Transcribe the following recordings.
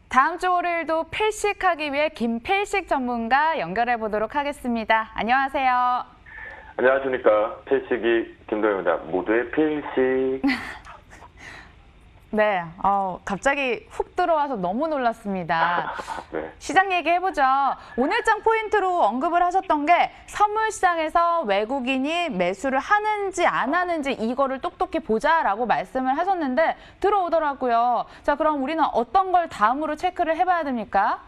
다음 주 월요일도 필식하기 위해 김필식 전문가 연결해 보도록 하겠습니다. 안녕하세요. 안녕하십니까. 필식이 김도영입니다. 모두의 필식. 네, 갑자기 훅 들어와서 너무 놀랐습니다. 네. 시장 얘기해보죠. 오늘장 포인트로 언급을 하셨던 게 선물시장에서 외국인이 매수를 하는지 안 하는지 이거를 똑똑히 보자라고 말씀을 하셨는데 들어오더라고요. 자, 그럼 우리는 어떤 걸 다음으로 체크를 해봐야 됩니까?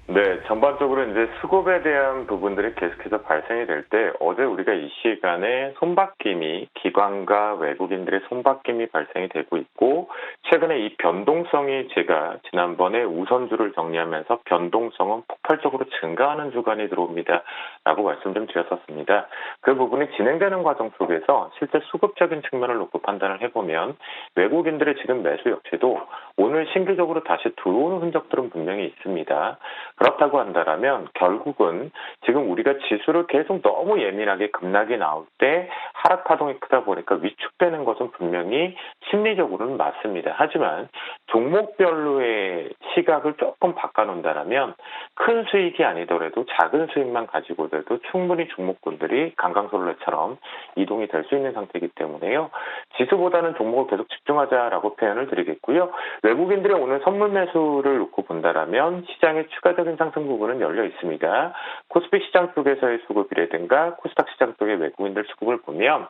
네, 전반적으로 이제 수급에 대한 부분들이 계속해서 발생이 될 때 어제 우리가 이 시간에 손바뀜이 기관과 외국인들의 손바뀜이 발생이 되고 있고 최근에 이 변동성이 제가 지난번에 우선주를 정리하면서 변동성은 폭발적으로 증가하는 주간이 들어옵니다. 라고 말씀 좀 드렸었습니다. 그 부분이 진행되는 과정 속에서 실제 수급적인 측면을 놓고 판단을 해보면 외국인들의 지금 매수 역시도 오늘 신규적으로 다시 들어오는 흔적들은 분명히 있습니다. 그렇다고 한다면 결국은 지금 우리가 지수를 계속 너무 예민하게 급락이 나올 때 하락 파동이 크다 보니까 위축되는 것은 분명히 심리적으로는 맞습니다. 하지만 종목별로의 시각을 조금 바꿔놓는다면 큰 수익이 아니더라도 작은 수익만 가지고도 충분히 종목군들이 강강솔레처럼 이동이 될 수 있는 상태이기 때문에요. 지수보다는 종목을 계속 집중하자라고 표현을 드리겠고요. 외국인들의 오늘 선물 매수를 놓고 본다라면 시장의 추가적인 상승 부분은 열려 있습니다. 코스피 시장 쪽에서의 수급이라든가 코스닥 시장 쪽의 외국인들 수급을 보면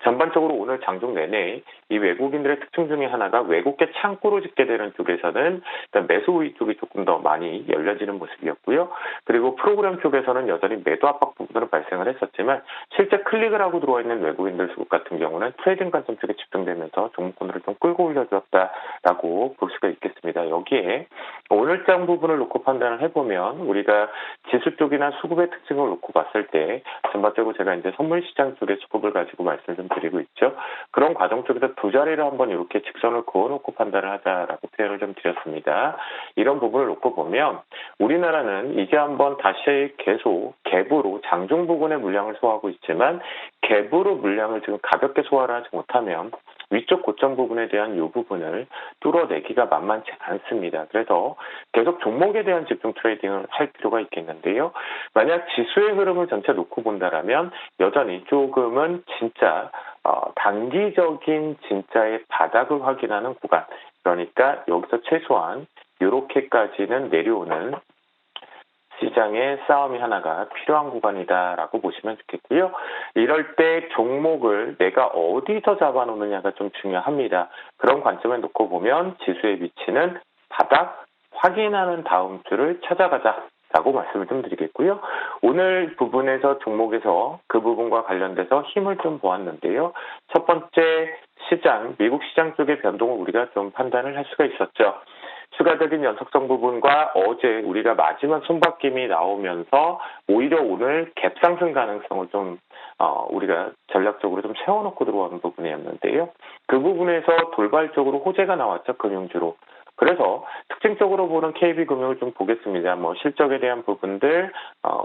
전반적으로 오늘 장중 내내 이 외국인들의 특징 중에 하나가 외국계 창구로 집게 되는 쪽에서는 일단 매수 우위 쪽이 조금 더 많이 열려지는 모습이었고요. 그리고 프로그램 쪽에서는 여전히 매도 압박 부분으로 발생을 했었지만 실제 클릭을 하고 들어와 있는 외국인들 수급 같은 경우는 트레이딩 관점 쪽에 집중되면서 종목군들을 좀 끌고 올려주었다라고 볼 수가 있겠습니다. 여기에 오늘장 부분을 놓고 판단을 해보면 우리가 지수 쪽이나 수급의 특징을 놓고 봤을 때 전반적으로 제가 이제 선물 시장 쪽의 수급을 가지고 말씀을 좀 드리고 있죠. 그런 과정 쪽에서 두 자리를 한번 이렇게 직선을 그어놓고 판단을 하자라고 표현을 좀 드렸습니다. 이런 부분을 놓고 보면 우리나라는 이제 한번 다시 계속 갭으로 장중 부근의 물량을 소화하고 있지만 갭으로 물량을 지금 가볍게 소화를 하지 못하면 위쪽 고점 부분에 대한 이 부분을 뚫어내기가 만만치 않습니다. 그래서 계속 종목에 대한 집중 트레이딩을 할 필요가 있겠는데요. 만약 지수의 흐름을 전체 놓고 본다라면 여전히 조금은 진짜 단기적인 진짜의 바닥을 확인하는 구간. 그러니까 여기서 최소한 이렇게까지는 내려오는 시장의 싸움이 하나가 필요한 구간이다라고 보시면 좋겠고요. 이럴 때 종목을 내가 어디서 잡아놓느냐가 좀 중요합니다. 그런 관점에 놓고 보면 지수의 위치는 바닥 확인하는 다음 주를 찾아가자라고 말씀을 좀 드리겠고요. 오늘 부분에서 종목에서 그 부분과 관련돼서 힘을 좀 보았는데요. 첫 번째 시장, 미국 시장 쪽의 변동을 우리가 좀 판단을 할 수가 있었죠. 추가적인 연속성 부분과 어제 우리가 마지막 손바뀜이 나오면서 오히려 오늘 갭 상승 가능성을 좀 우리가 전략적으로 좀 세워놓고 들어오는 부분이었는데요. 그 부분에서 돌발적으로 호재가 나왔죠. 금융주로. 그래서 특징적으로 보는 KB금융을 좀 보겠습니다. 실적에 대한 부분들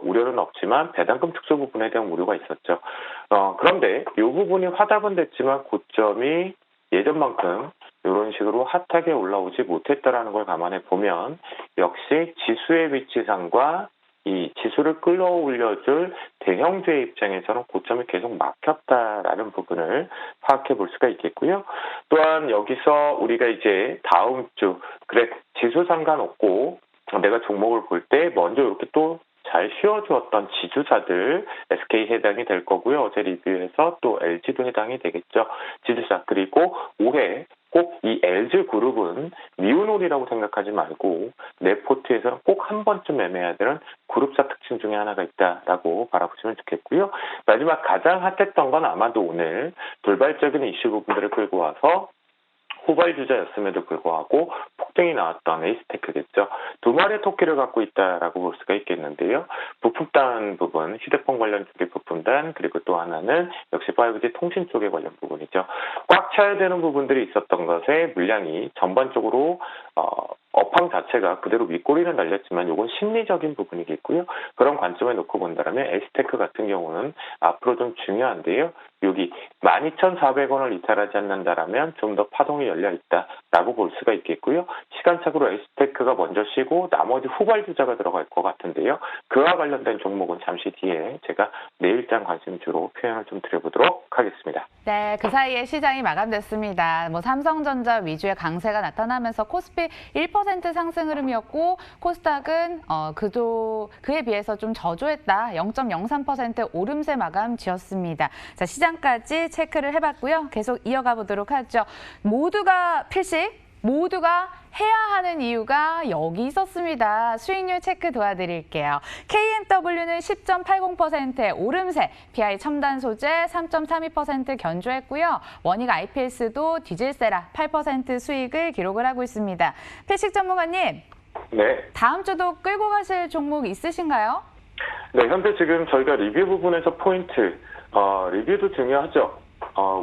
우려는 없지만 배당금 축소 부분에 대한 우려가 있었죠. 그런데 이 부분이 화답은 됐지만 고점이 예전만큼 이런 식으로 핫하게 올라오지 못했다라는 걸 감안해 보면 역시 지수의 위치상과 이 지수를 끌어올려줄 대형주의 입장에서는 고점이 계속 막혔다라는 부분을 파악해 볼 수가 있겠고요. 또한 여기서 우리가 이제 다음 주 그래 지수 상관없고 내가 종목을 볼 때 먼저 이렇게 또 잘 쉬어주었던 지주사들 SK 해당이 될 거고요. 어제 리뷰에서 또 LG도 해당이 되겠죠. 지주사. 그리고 올해 꼭 이 LG그룹은 미운홀이라고 생각하지 말고 내 포트에서는 꼭 한 번쯤 매매해야 되는 그룹사 특징 중에 하나가 있다라고 바라보시면 좋겠고요. 마지막 가장 핫했던 건 아마도 오늘 돌발적인 이슈 부분들을 끌고 와서 후발주자였음에도 불구하고 폭등이 나왔던 에이스테크겠죠. 두 마리의 토끼를 갖고 있다라고 볼 수가 있겠는데요. 부품단 부분, 휴대폰 관련 쪽의 부품단, 그리고 또 하나는 역시 5G 통신 쪽에 관련 부분이죠. 꽉 차야 되는 부분들이 있었던 것에 물량이 전반적으로 업황 자체가 그대로 윗꼬리는 날렸지만 이건 심리적인 부분이겠고요. 그런 관점에 놓고 본다면 S테크 같은 경우는 앞으로 좀 중요한데요. 여기 12,400원을 이탈하지 않는다라면 좀 더 파동이 열려 있다라고 볼 수가 있겠고요. 시간착으로 S테크가 먼저 쉬고 나머지 후발주자가 들어갈 것 같은데요. 그와 관련된 종목은 잠시 뒤에 제가 내일장 관심주로 표현을 좀 드려보도록 하겠습니다. 네, 그 사이에 시장이 마감됐습니다. 삼성전자 위주의 강세가 나타나면서 코스피 1% 상승 흐름이었고 코스닥은 그에 비해서 좀 저조했다. 0.03% 오름세 마감 지었습니다. 자, 시장까지 체크를 해봤고요. 계속 이어가 보도록 하죠. 모두가 필식, 모두가 해야 하는 이유가 여기 있었습니다. 수익률 체크 도와드릴게요. KMW는 10.80%의 오름세, PI 첨단 소재 3.32% 견조했고요. 원익 IPS도 디젤세라 8% 수익을 기록을 하고 있습니다. 필식 전문가님, 네. 다음 주도 끌고 가실 종목 있으신가요? 네, 현재 지금 저희가 리뷰 부분에서 포인트, 리뷰도 중요하죠.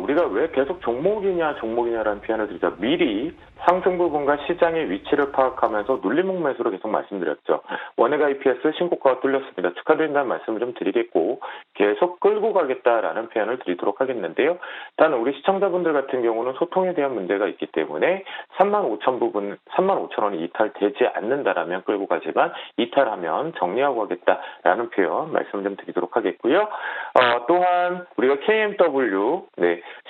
우리가 왜 계속 종목이냐라는 표현을 드리죠. 미리 상승 부분과 시장의 위치를 파악하면서 눌림목 매수로 계속 말씀드렸죠. 원액 IPS 신고가가 뚫렸습니다. 축하드린다는 말씀을 좀 드리겠고 계속 끌고 가겠다라는 표현을 드리도록 하겠는데요. 일단 우리 시청자분들 같은 경우는 소통에 대한 문제가 있기 때문에 35,000원이 이탈되지 않는다라면 끌고 가지만 이탈하면 정리하고 가겠다라는 표현 말씀을 좀 드리도록 하겠고요. 또한 우리가 KMW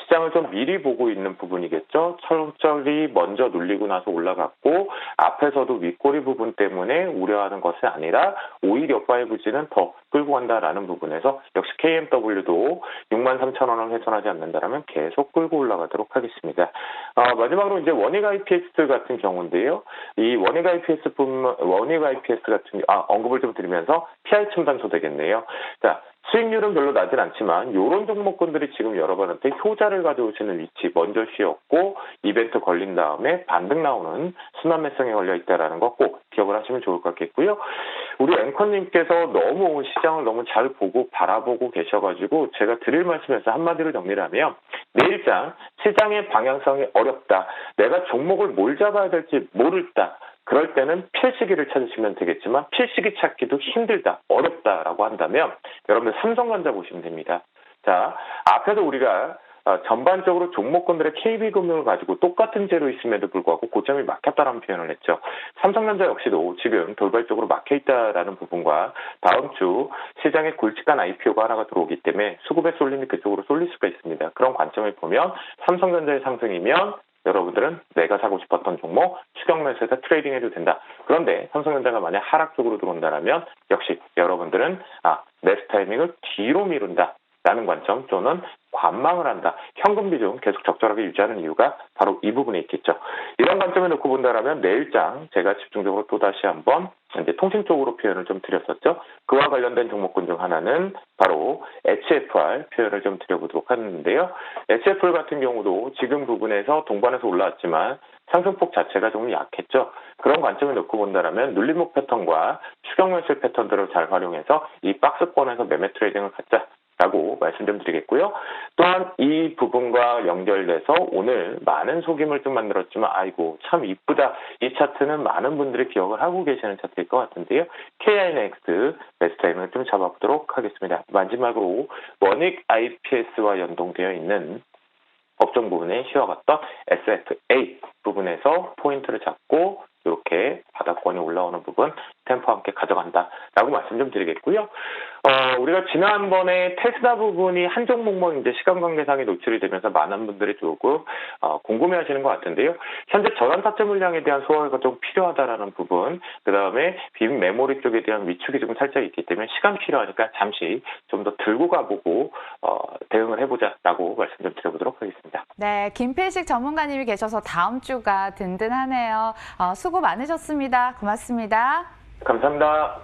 시장을 좀 미리 보고 있는 부분이겠죠. 철저히 먼저 눌리고 나서 올라갔고 앞에서도 윗꼬리 부분 때문에 우려하는 것이 아니라 오히려 5G는 더 끌고 간다라는 부분에서 역시 KMW도 63,000원을 훼손하지 않는다라면 계속 끌고 올라가도록 하겠습니다. 마지막으로 이제 원익 IPS 같은 경우인데요. 이 원익 IPS 같은 언급을 좀 드리면서 PI 첨단소 되겠네요. 자, 수익률은 별로 나진 않지만 이런 종목군들이 지금 여러분한테 효자를 가져오시는 위치 먼저 쉬었고 이벤트 걸린 다음에 반등 나오는 순환 매성에 걸려 있다는 거 꼭 기억을 하시면 좋을 것 같겠고요. 우리 앵커님께서 너무 시장을 너무 잘 보고 바라보고 계셔가지고 제가 드릴 말씀에서 한마디로 정리를 하면 내일장 시장의 방향성이 어렵다. 내가 종목을 뭘 잡아야 될지 모르다. 그럴 때는 필시기를 찾으시면 되겠지만 필시기 찾기도 힘들다, 어렵다라고 한다면 여러분들 삼성전자 보시면 됩니다. 자, 앞에서 우리가 전반적으로 종목군들의 KB금융을 가지고 똑같은 재료 있음에도 불구하고 고점이 막혔다라는 표현을 했죠. 삼성전자 역시도 지금 돌발적으로 막혀있다라는 부분과 다음 주 시장에 굵직한 IPO가 하나가 들어오기 때문에 수급의 쏠림이 그쪽으로 쏠릴 수가 있습니다. 그런 관점을 보면 삼성전자의 상승이면 여러분들은 내가 사고 싶었던 종목 추격 매수해서 트레이딩 해도 된다. 그런데 삼성전자가 만약 하락 쪽으로 들어온다면 역시 여러분들은 매수 타이밍을 뒤로 미룬다. 라는 관점 또는 관망을 한다. 현금 비중 계속 적절하게 유지하는 이유가 바로 이 부분에 있겠죠. 이런 관점에 놓고 본다면 내일장 제가 집중적으로 또다시 한번 이제 통신 쪽으로 표현을 좀 드렸었죠. 그와 관련된 종목군 중 하나는 바로 HFR 표현을 좀 드려보도록 하는데요. HFR 같은 경우도 지금 부분에서 동반해서 올라왔지만 상승폭 자체가 좀 약했죠. 그런 관점을 놓고 본다면 눌림목 패턴과 추격 매수 패턴들을 잘 활용해서 이 박스권에서 매매 트레이딩을 갖자. 라고 말씀 좀 드리겠고요. 또한 이 부분과 연결돼서 오늘 많은 속임을 좀 만들었지만 아이고 참 이쁘다. 이 차트는 많은 분들이 기억을 하고 계시는 차트일 것 같은데요. KINX 매수 타임을 좀 잡아보도록 하겠습니다. 마지막으로 원익 IPS와 연동되어 있는 업종 부분에 쉬어갔던 SFA 부분에서 포인트를 잡고 이렇게 바닥권이 올라오는 부분 템포와 함께 가져간다라고 말씀 좀 드리겠고요. 우리가 지난번에 테스라 부분이 한 종목만 이제 시간 관계상에 노출이 되면서 많은 분들이 조금 궁금해하시는 것 같은데요. 현재 저단 타점 물량에 대한 소화가 좀 필요하다라는 부분, 그 다음에 빔 메모리 쪽에 대한 위축이 좀 살짝 있기 때문에 시간 필요하니까 잠시 좀 더 들고 가보고 대응을 해보자라고 말씀 좀 드려보도록 하겠습니다. 네, 김필식 전문가님이 계셔서 다음 주가 든든하네요. 수고 많으셨습니다. 고맙습니다. 감사합니다.